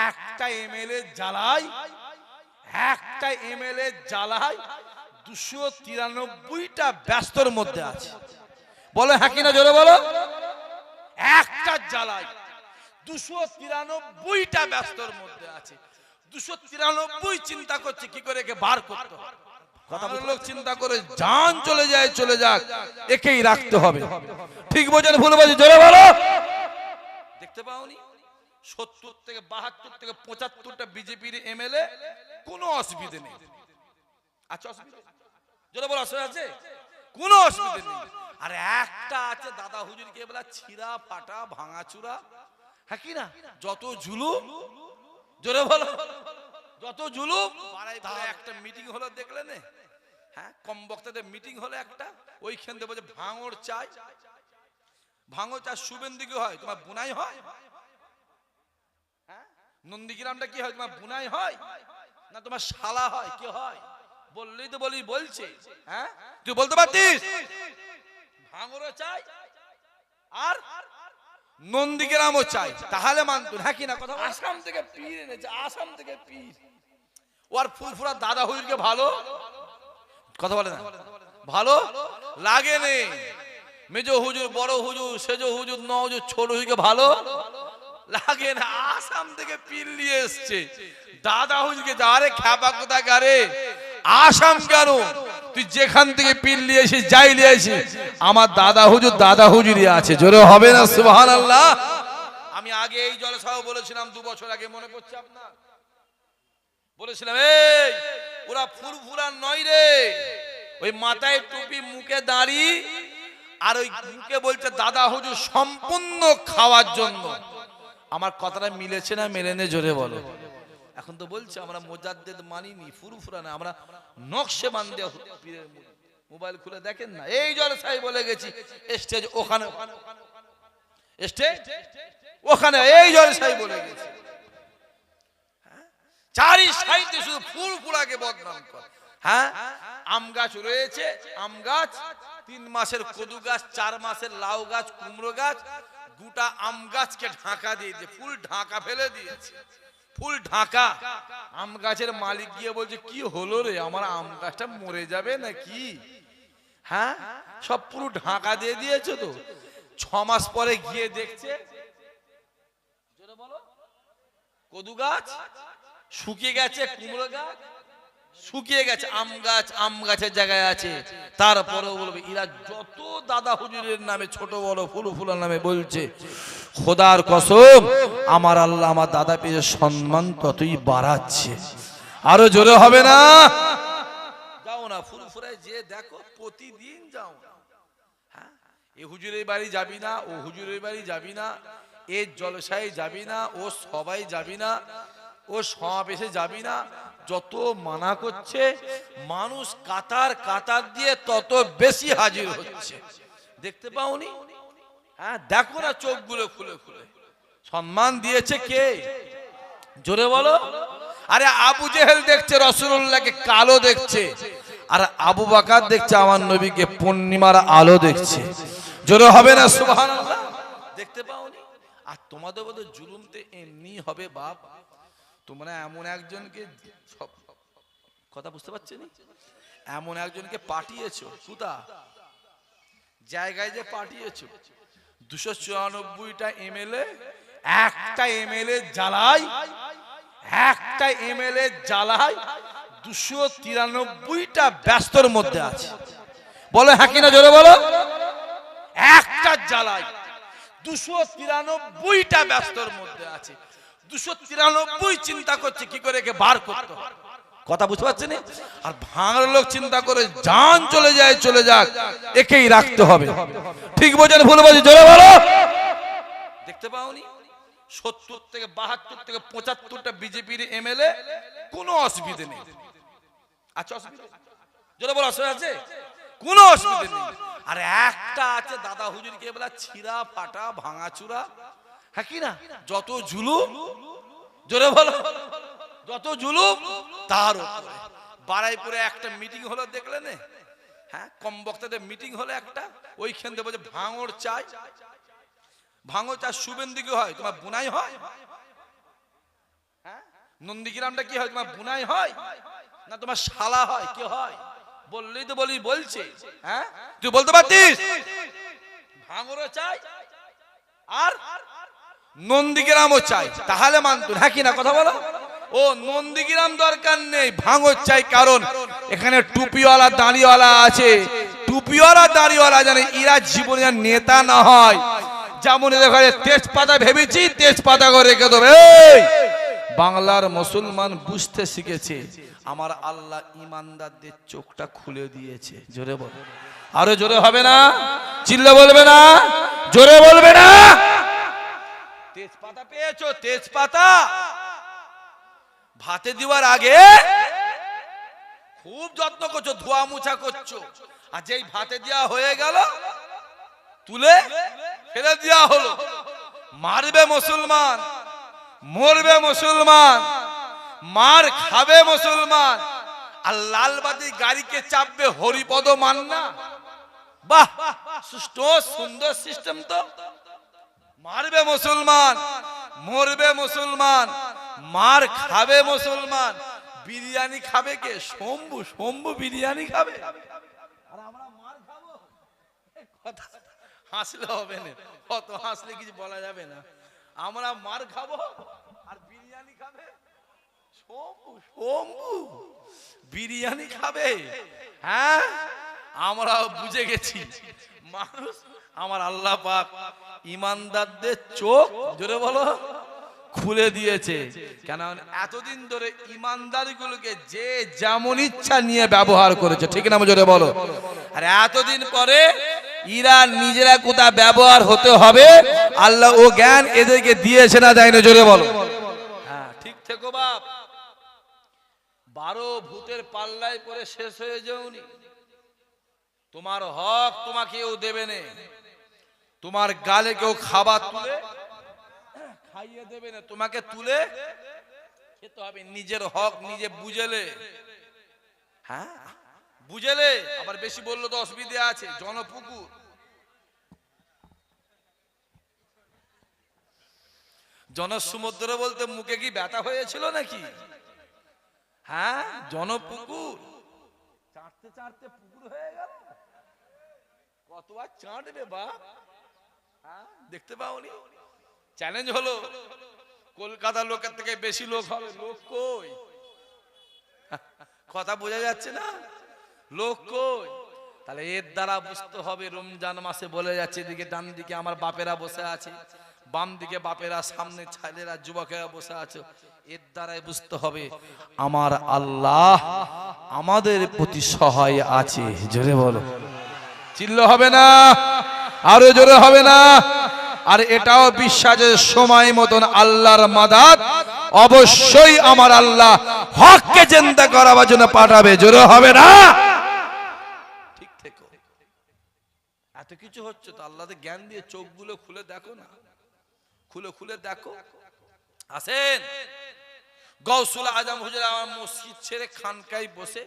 একটা এমএলএ জ্বালায়, একটা এমএলএ জ্বালায় 293টা ব্যস্তর মধ্যে আছে। বলো হ্যাঁ কিনা জোরে বলো। একটা জ্বালায় 293টা ব্যস্তর মধ্যে আছে। 293 চিন্তা করছে কি করে একে বার করতে হবে। কথা লোক চিন্তা করে জান চলে যায়, চলে যাক, একেই রাখতে হবে। ঠিক বোঝেন ভুল বোঝেন জোরে বলো। দেখতে পাওনি 70 থেকে 72 থেকে 75টা বিজেপির এমএলএ, কোনো অসুবিধা নেই। আচ্ছা অসুবিধা জোরে বলো, অসুবিধা আছে? কোনো অসুবিধা নেই। আর একটা আছে দাদা হুজুরকে বলা ছিঁড়া ফাটা ভাঙাচুরা, হ্যাঁ কি না, যত জুলুম, জোরে বলো, যত জুলুম। তার একটা মিটিং হলো দেখলেন, হ্যাঁ কম বক্তাদের মিটিং হলো একটা, ওইখান থেকে বলছে ভাঙড় চাই। ভাঙড় চা শুভেন্দুকে হয়, তোমার বুনাই হয়? হ্যাঁ নন্দীগ্রামটা কি হয়, তোমার বুনাই হয় না তোমার শালা হয়? কি হয় বললেই তো বলি বলছে। হ্যাঁ তুই বলতে পারতিস ভাঙড়ও চাই আর নন্দীগ্রামও চাই, তাহলে মানতুন, হ্যাঁ কি না? কথা আসাম থেকে পীর এনেছে, আসাম থেকে পীর। ওর ফুরফুরা দাদা হুজুরকে ভালো কথা বলে না, ভালো লাগে নেই। মেজো হুজুর, বড় হুজুর, সেজো হুজুর, ন হুজুর, ছোট হুজুরকে ভালো লাগে না। আসাম থেকে পীর নিয়ে এসছে দাদা হুজুরকে, যারে খ্যাপা কোথা গারে আসাম কেন, তুই যেখান থেকে পীর নিয়ে এসিস, যাই নিয়ে এসিস, আমার দাদা হুজুরই আছে। জোরে হবে না সুবহানাল্লাহ। আমি আগে এই জলসাও বলেছিলাম 2 বছর আগে, মনে পড়ছে আপনার? বলেছিলাম এই ওরা ফুরফুরা নয় রে, ওই মাথায় টুপি, মুখে দাড়ি, আর ওই মুখে বলছে দাদা হুজুর সম্পূর্ণ খাওয়ার জন্য। আমার কথাটা মিলেছে না মেলেনে জোরে বলো। এখন তো বলছে আমরা মুজাদ্দেদ মানিনি, ফুরফুরা না, আমরা নকশে বান্দে পীরের। মোবাইল খুলে দেখেন না, এই জলসাই বলে গেছি স্টেজ ওখানে, স্টেজ ওখানে, এই জলসাই বলে গেছি। চারি সাইডে শুধু ফুরফুরাকে বদনাম করে। হ্যাঁ আম গাছ রয়েছে, আম গাছ, 3 মাসের কদু গাছ, 4 মাসের লাউ গাছ, কুমড়ো গাছ, গোটা আম গাছকে ঢাকা দিয়েছে, ফুল ঢাকা ফেলে দিয়েছে, ফুল ঢাকা। আম গাছের মালিক গিয়ে বলছে কি হলো রে, আমার আম গাছটা মরে যাবে নাকি? হ্যাঁ সব পুরো ঢাকা দিয়ে দিয়েছে তো। 6 মাস পরে গিয়ে দেখছে কদু গাছ শুকিয়ে গেছে, কুমড়ো গাছ শুকিয়ে গেছে, আম গাছের জায়গায় আছে। তারপরেও বলবে এরা যত দাদা হুজুরের নামে ছোট বড় ফুলফুলার নামে বলছে, খোদার কসম আমার আল্লাহ আমার দাদা পীরের সম্মান ততই বাড়াচ্ছে। আরো জোরে হবে না? যাও না ফুরফুরায় যে দেখো, প্রতিদিন যাও না। হ্যাঁ এ হুজুরের বাড়ি যাবি না, ও হুজুরের বাড়ি যাবি না, এ জলসায় যাবি না, ও সবাই যাবি না, ও সমাবেশে যাবি না। যত মানা করছে মানুষ কাতার কাতার দিয়ে তত বেশি হাজির হচ্ছে। দেখতে পাওনি? হ্যাঁ দেখো না চোখগুলো খুলে খুলে। সম্মান দিয়েছে কে জোরে বলো। আরে আবু জেহেল দেখছে রাসূলুল্লাহকে কালো দেখছে, আর আবু বকর দেখছে আমার নবীকে পূর্ণিমার আলো দেখছে। জোরে হবে না সুবহানাল্লাহ? দেখতে পাওনি? আর তোমাদের বলতে জুলুমতে এমনি হবে বাপ। তোমরা এমন একজনকে, সব কথা বুঝতে পারছেন, এমন একজনকে পাঠিয়েছো, কোথা জায়গায় যে পাঠিয়েছো, 294টা এমএলএ, একটা এমএলএ জ্বালায়, একটা এমএলএ জ্বালায় 293টা ব্যস্তর মধ্যে আছে। বলো হ্যাঁ কিনা জোরে বলো। একটা জ্বালায় 293টা ব্যস্তর মধ্যে আছে। 293 চিন্তা করছে কি করে একে বার করতে হবে। কথা বুঝতে পারছেন? আর ভাঙড় লোক চিন্তা করে জান চলে যায়, চলে যাক, একেই রাখতে হবে। ঠিক বোঝেন ভুল বোঝেন জোরে বলো। দেখতে পাওনি 70 থেকে 72 থেকে 75টা বিজেপির এমএলএ, কোনো অসুবিধা নেই। আচ্ছা অসুবিধা জোরে বলো, অসুবিধা আছে? কোনো অসুবিধা নেই। আর একটা আছে দাদা হুজুরকে বলা ছিঁড়া ফাটা ভাঙাচুরা, হ্যাঁ কি না, যত জুলুম, জোরে বলো, যত জুলুম। তার উপরে বারাইপুরে একটা মিটিং হলো দেখলেন, হ্যাঁ কম বক্তাদের মিটিং হলো একটা, ওইখান থেকে বলছে ভাঙড় চাই। ভাঙড় চা শুভেন্দুকে হয়, তোমার বুনাই হয়? নন্দীগ্রামটা কি হয়, তোমার বুনাই হয় না তোমার শালা হয়, কি হয়? বললেই তো বলছে, হ্যাঁ তুই বলতে পারতিস? ভাঙরও চাই আর নন্দীগ্রামও চাই, তাহলে মানতুন, হ্যাঁ কি না কথা বলো? ও নন্দীগ্রাম দরকার নেই, ভাঙর চাই, কারণ এখানে টুপিওয়ালা দাড়িওয়ালা আছে, টুপিওয়ালা দাড়িওয়ালা জানে এরা জীবনে নেতা না হয়, যেমন এদের ঘরে তেজপাতা ভেবেছি তেজপাতা করে রেখে দেবে। বাংলার মুসলমান বুঝতে শিখেছে, আমার আল্লাহ ইমানদারদের চোখটা খুলে দিয়েছে। জোরে বল, আরো জোরে হবে না? চিল্লা বলবে না, জোরে বলবে না? তেজপাতা পেয়েছো, তেজপাতা ভাতে দেওয়ার আগে খুব যত্ন করছো, ধোয়া মুছা করছো, আর যেই ভাতে দেওয়া হয়ে গেল তুলে ফেলে দেওয়া হলো। মারবে মুসলমান, মরবে মুসলমান, মার খাবে মুসলমান, আর লালবাতি গাড়িকে চাপবে হরিপদ মান্না। বাহ, সুন্দর সিস্টেম তো। মারবে মুসলমান, মরবে মুসলমান, মার খাবে মুসলমান, বিরিয়ানি খাবে কে? শম্ভু, শম্ভু বিরিয়ানি খাবে, আর আমরা মার খাবো। কথা হাসলে হবে না, কত হাসলে কিছু বলা যাবে না। আমরা মার খাবো আর বিরিয়ানি খাবে শম্ভু, শম্ভু বিরিয়ানি খাবে। হ্যাঁ, আমরা বুঝে গেছি মানুষ, আমার আল্লাহ পাক ইমানদারদের চোখ, জোরে বলো, খুলে দিয়েছে। কেন? এতদিন ধরে ইমানদার গুলোকে যে যেমন ইচ্ছা নিয়ে ব্যবহার করেছে, ঠিক না? জোরে বলো। আর এতদিন পরে এরা নিজেরা কোথা ব্যবহার হতে হবে, আল্লাহ ও জ্ঞান এদেরকে দিয়েছে না দেয়নি? জোরে বলো। হ্যাঁ, ঠিক থেকো বাপ। 12 ভূতের পাল্লায় পরে শেষ হয়ে যাওনি। তোমার হক তোমাকে কেউ দেবে না, তোমার গালে কেউ খাবার তুলে খাইয়ে দেবে না, তোমাকে তুলে খেতে হবে। নিজের হক নিজে বুঝেলে, হ্যাঁ বুঝেলে, আবার বেশি বললো তো অসুবিধা আছে। জনপুকুর, জনসমুদ্র বলতে মুখে কি ব্যথা হয়েছিল নাকি? হ্যাঁ, জনপুকুর চাটতে চাটতে পুকুর হয়ে গেল। কত আর চাটবে বাপ? হ্যাঁ, দেখতে পাওনি? চ্যালেঞ্জ হলো, কলকাতার লোকের থেকে বেশি লোক হবে। লোক কই? কথা বোঝা যাচ্ছে না? লোক কই? তাহলে এর দ্বারা বুঝতে হবে, রমজান মাসে বলে যাচ্ছে, এদিকে ডান দিকে আমার বাপেরা বসে আছে, বাম দিকে বাপেরা, সামনে ছেলেরা যুবকেরা বসে আছে। এর দ্বারাই বুঝতে হবে আমার আল্লাহ আমাদের প্রতি সহায় আছে। জোরে বলো, চিল্লা হবে না, আরো জোরে হবে না? আর এটাও বিশ্বাসের সময় মতন আল্লাহর মাদাত অবশ্যই আমার আল্লাহ হককে জিন্দা করার জন্য পাঠাবে। জোরে হবে না? ঠিক থেকো। এত কিছু হচ্ছে তো, আল্লাহর জ্ঞান দিয়ে চোখগুলো খুলে দেখো না, খুলে খুলে দেখো। আসেন, গৌসুল আজম হুজুর আমার মসজিদ ছেড়ে খানকায় বসে